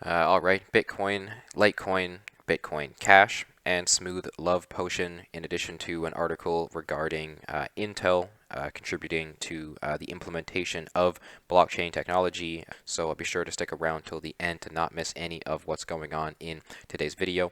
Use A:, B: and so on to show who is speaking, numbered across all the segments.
A: All right, Bitcoin, Litecoin, Bitcoin Cash, and Smooth Love Potion, in addition to an article regarding Intel contributing to the implementation of blockchain technology. So be sure to stick around till the end to not miss any of what's going on in today's video.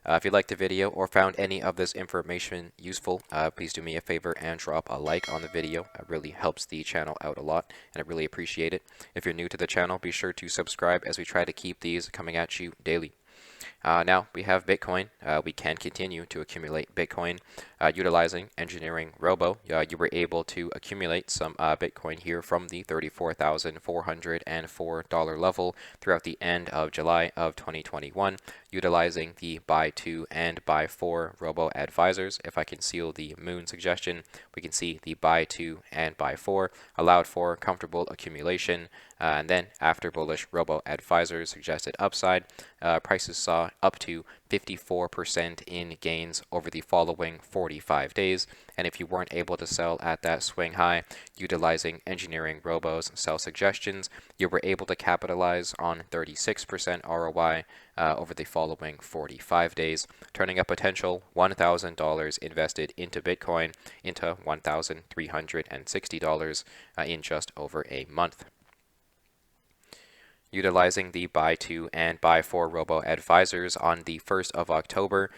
A: If you liked the video or found any of this information useful, please do me a favor and drop a like on the video. It really helps the channel out a lot, and I really appreciate it. If you're new to the channel, be sure to subscribe as we try to keep these coming at you daily. Now we have Bitcoin. We can continue to accumulate Bitcoin utilizing EngineeringRobo. You were able to accumulate some Bitcoin here from the $34,404 level throughout the end of July of 2021, utilizing the buy 2 and buy 4 robo advisors. If I can seal the moon suggestion, we can see the buy 2 and buy 4 allowed for comfortable accumulation. And then after bullish robo advisors suggested upside, prices saw up to 54% in gains over the following 45 days. And if you weren't able to sell at that swing high utilizing EngineeringRobo's sell suggestions, you were able to capitalize on 36% ROI over the following 45 days, turning a potential $1,000 invested into Bitcoin into $1,360 in just over a month. Utilizing the buy 2 and buy 4 robo advisors on the 1st of October,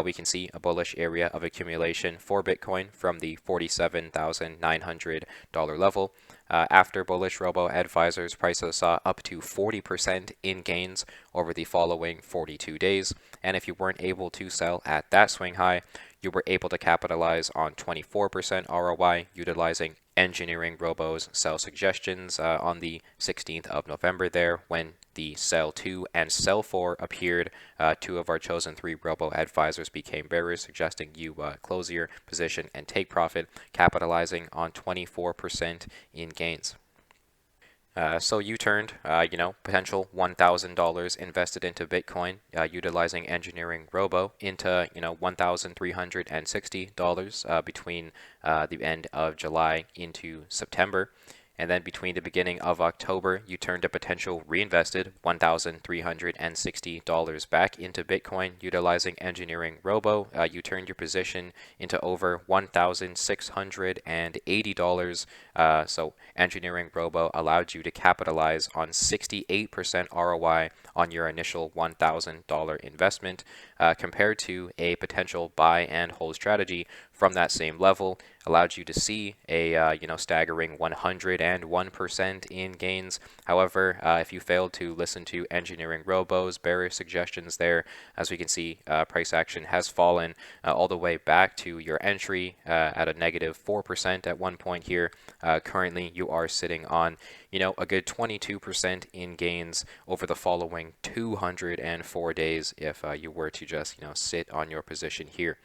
A: we can see a bullish area of accumulation for Bitcoin from the $47,900 level. After bullish robo advisors, prices saw up to 40% in gains over the following 42 days. And if you weren't able to sell at that swing high, you were able to capitalize on 24% ROI utilizing EngineeringRobo's sell suggestions on the 16th of November there when the sell 2 and sell 4 appeared. Two of our chosen 3 robo advisors became bearish, suggesting you close your position and take profit, capitalizing on 24% in gains. So you turned, potential $1,000 invested into Bitcoin utilizing EngineeringRobo into, $1,360 between the end of July into September. And then between the beginning of October, you turned a potential reinvested $1,360 back into Bitcoin utilizing EngineeringRobo. You turned your position into over $1,680. So EngineeringRobo allowed you to capitalize on 68% ROI on your initial $1,000 investment, compared to a potential buy and hold strategy from that same level. Allowed you to see a staggering 101% in gains. However, if you failed to listen to EngineeringRobo's bearish suggestions there, as we can see, price action has fallen all the way back to your entry at a negative 4% at one point here. Currently, you are sitting on a good 22% in gains over the following 204 days if you were to just sit on your position here.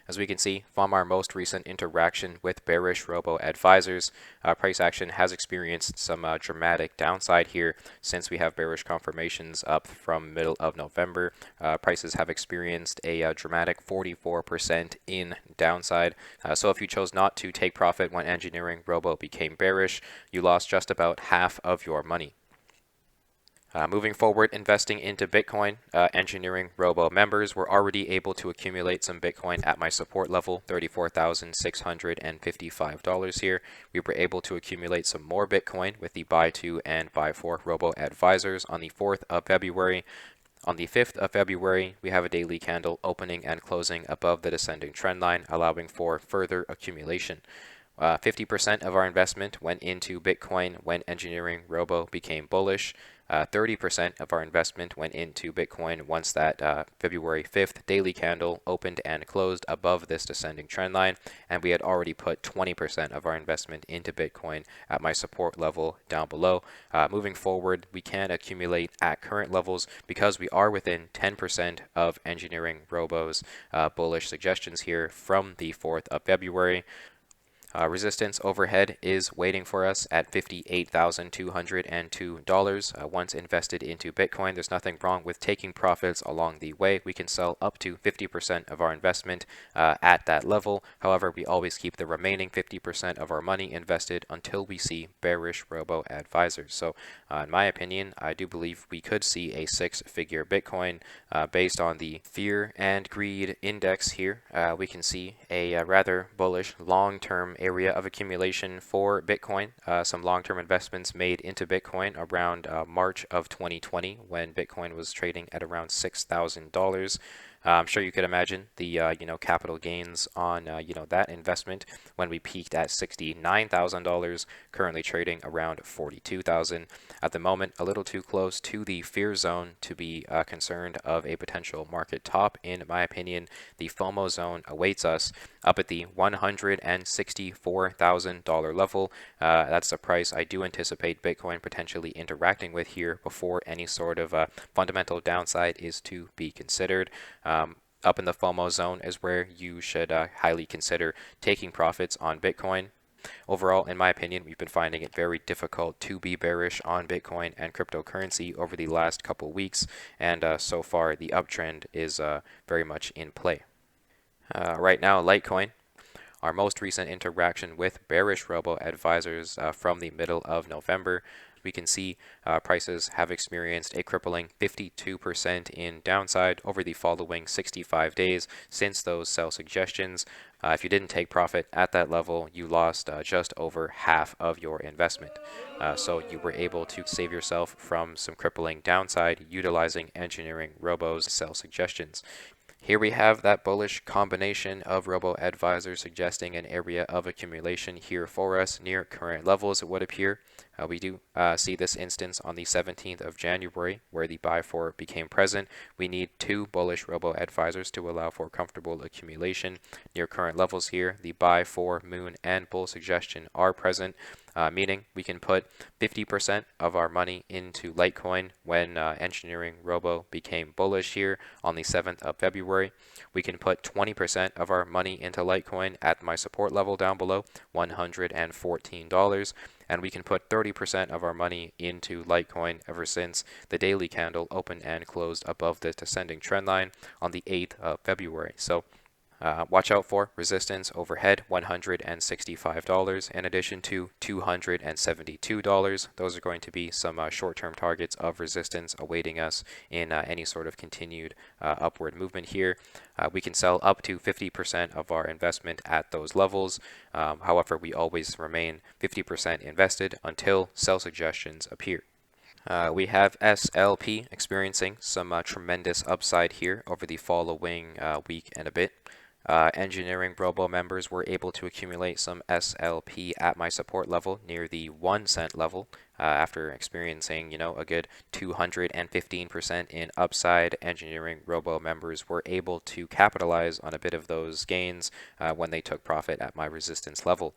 A: As we can see from our most recent interaction with bearish robo advisors, price action has experienced some dramatic downside here since we have bearish confirmations up from middle of November. Prices have experienced a dramatic 44% in downside. So if you chose not to take profit when EngineeringRobo became bearish, you lost just about half of your money. Moving forward, investing into Bitcoin, EngineeringRobo members were already able to accumulate some Bitcoin at my support level, $34,655 here. We were able to accumulate some more Bitcoin with the buy 2 and buy 4 robo advisors on the 4th of February. On the 5th of February, we have a daily candle opening and closing above the descending trend line, allowing for further accumulation. 50% of our investment went into Bitcoin when EngineeringRobo became bullish. 30% of our investment went into Bitcoin once that February 5th daily candle opened and closed above this descending trend line, and we had already put 20% of our investment into Bitcoin at my support level down below. Moving forward, we can accumulate at current levels because we are within 10% of EngineeringRobo's bullish suggestions here from the 4th of February. Resistance overhead is waiting for us at $58,202. Once invested into Bitcoin, there's nothing wrong with taking profits along the way. We can sell up to 50% of our investment at that level. However, we always keep the remaining 50% of our money invested until we see bearish robo advisors. So, in my opinion, I do believe we could see a six-figure Bitcoin based on the fear and greed index here. We can see a rather bullish long-term area of accumulation for Bitcoin. Some long-term investments made into Bitcoin around March of 2020 when Bitcoin was trading at around $6,000. I'm sure you could imagine the capital gains on that investment when we peaked at $69,000, currently trading around $42,000. At the moment, a little too close to the fear zone to be concerned of a potential market top. In my opinion, the FOMO zone awaits us up at the $164,000 level. That's the price I do anticipate Bitcoin potentially interacting with here before any sort of fundamental downside is to be considered. Up in the FOMO zone is where you should highly consider taking profits on Bitcoin. Overall, in my opinion, we've been finding it very difficult to be bearish on Bitcoin and cryptocurrency over the last couple weeks, and so far the uptrend is very much in play. Right now, Litecoin, our most recent interaction with bearish robo advisors from the middle of November, we can see prices have experienced a crippling 52% in downside over the following 65 days since those sell suggestions. If you didn't take profit at that level, you lost just over half of your investment. So you were able to save yourself from some crippling downside utilizing EngineeringRobo's sell suggestions. Here we have that bullish combination of robo advisors suggesting an area of accumulation here for us near current levels, it would appear. We do see this instance on the 17th of January where the buy for became present. We need two bullish robo advisors to allow for comfortable accumulation near current levels here. The buy for, moon, and bull suggestion are present, meaning we can put 50% of our money into Litecoin when EngineeringRobo became bullish here on the 7th of February. We can put 20% of our money into Litecoin at my support level down below, $114. And we can put 30% of our money into Litecoin ever since the daily candle opened and closed above the descending trend line on the 8th of February. So watch out for resistance overhead, $165 in addition to $272. Those are going to be some short-term targets of resistance awaiting us in any sort of continued upward movement here. We can sell up to 50% of our investment at those levels. However, we always remain 50% invested until sell suggestions appear. We have SLP experiencing some tremendous upside here over the following week and a bit. EngineeringRobo members were able to accumulate some SLP at my support level near the 1 cent level after experiencing, a good 215% in upside. EngineeringRobo members were able to capitalize on a bit of those gains when they took profit at my resistance level.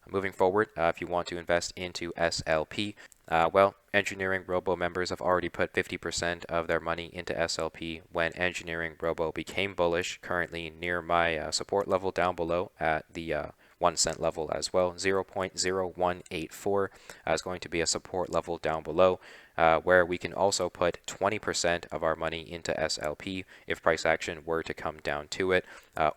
A: Moving forward, if you want to invest into SLP, EngineeringRobo members have already put 50% of their money into SLP when EngineeringRobo became bullish, currently near my support level down below at the 1 cent level as well. 0.0184 is going to be a support level down below, where we can also put 20% of our money into SLP if price action were to come down to it,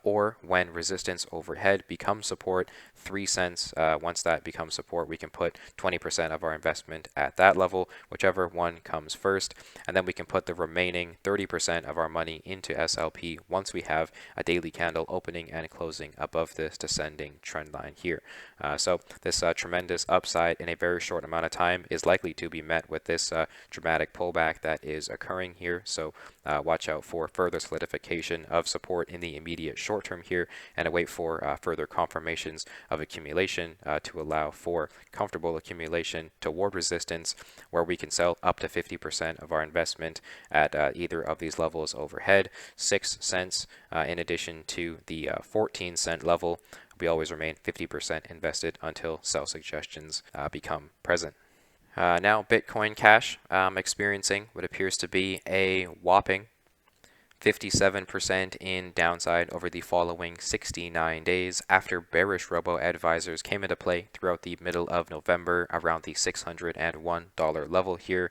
A: or when resistance overhead becomes support, 3 cents. Once that becomes support, we can put 20% of our investment at that level, whichever one comes first, and then we can put the remaining 30% of our money into SLP once we have a daily candle opening and closing above this descending trend line here. So this tremendous upside in a very short amount of time is likely to be met with this dramatic pullback that is occurring here. So watch out for further solidification of support in the immediate short term here, and await for further confirmations of accumulation to allow for comfortable accumulation toward resistance, where we can sell up to 50% of our investment at either of these levels overhead, 6 cents in addition to the 14 cent level. We always remain 50% invested until sell suggestions become present. Now Bitcoin Cash experiencing what appears to be a whopping 57% in downside over the following 69 days after bearish robo advisors came into play throughout the middle of November around the $601 level here,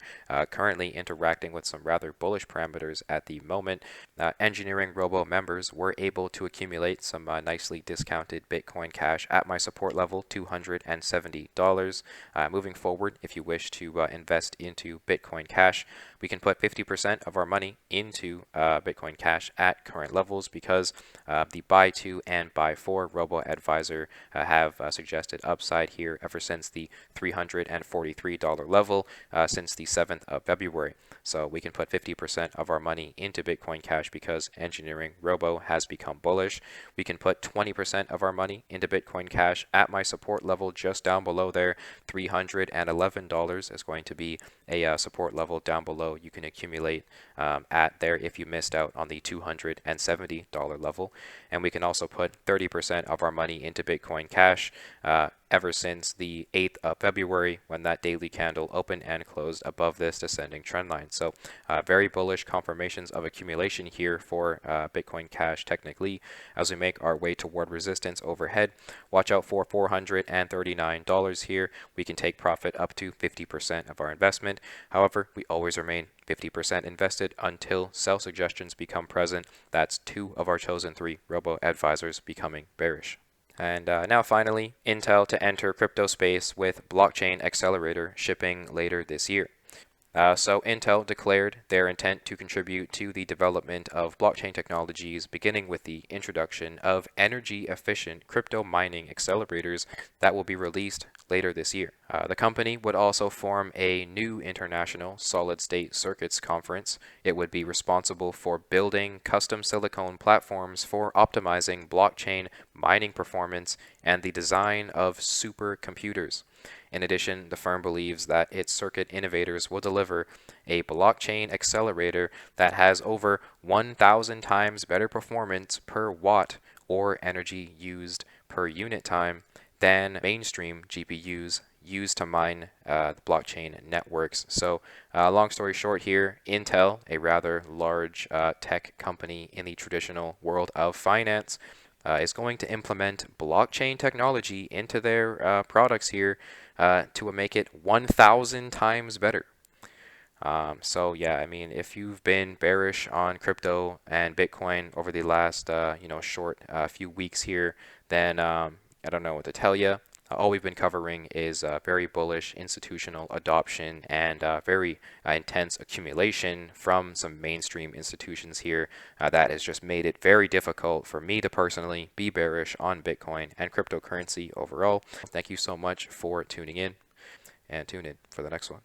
A: currently interacting with some rather bullish parameters at the moment. EngineeringRobo members were able to accumulate some nicely discounted Bitcoin Cash at my support level, $270. Moving forward, if you wish to invest into Bitcoin Cash, we can put 50% of our money into Bitcoin Cash at current levels because the buy to and buy for robo advisor have suggested upside here ever since the $343 level since the 7th of February. So we can put 50% of our money into Bitcoin Cash because EngineeringRobo has become bullish. We can put 20% of our money into Bitcoin Cash at my support level just down below there. $311 is going to be a support level down below. You can accumulate at there if you missed out on the $270 level. And we can also put 30% of our money into Bitcoin Cash ever since the 8th of February when that daily candle opened and closed above this descending trend line. So very bullish confirmations of accumulation here for Bitcoin Cash technically as we make our way toward resistance overhead. Watch out for $439 here. We can take profit up to 50% of our investment. However, we always remain 50% invested until sell suggestions become present. That's 2 of our chosen 3 robo advisors becoming bearish. And now finally, Intel to enter crypto space with blockchain accelerator shipping later this year. So Intel declared their intent to contribute to the development of blockchain technologies, beginning with the introduction of energy-efficient crypto mining accelerators that will be released later this year. The company would also form a new international solid-state circuits conference. It would be responsible for building custom silicon platforms for optimizing blockchain mining performance and the design of supercomputers. In addition, the firm believes that its circuit innovators will deliver a blockchain accelerator that has over 1,000 times better performance per watt or energy used per unit time than mainstream GPUs used to mine the blockchain networks. So long story short here, Intel, a rather large tech company in the traditional world of finance, is going to implement blockchain technology into their products here to make it 1,000 times better. So yeah, I mean, if you've been bearish on crypto and Bitcoin over the last short few weeks here, then I don't know what to tell you. All we've been covering is very bullish institutional adoption and very intense accumulation from some mainstream institutions here that has just made it very difficult for me to personally be bearish on Bitcoin and cryptocurrency overall. Thank you so much for tuning in, and tune in for the next one.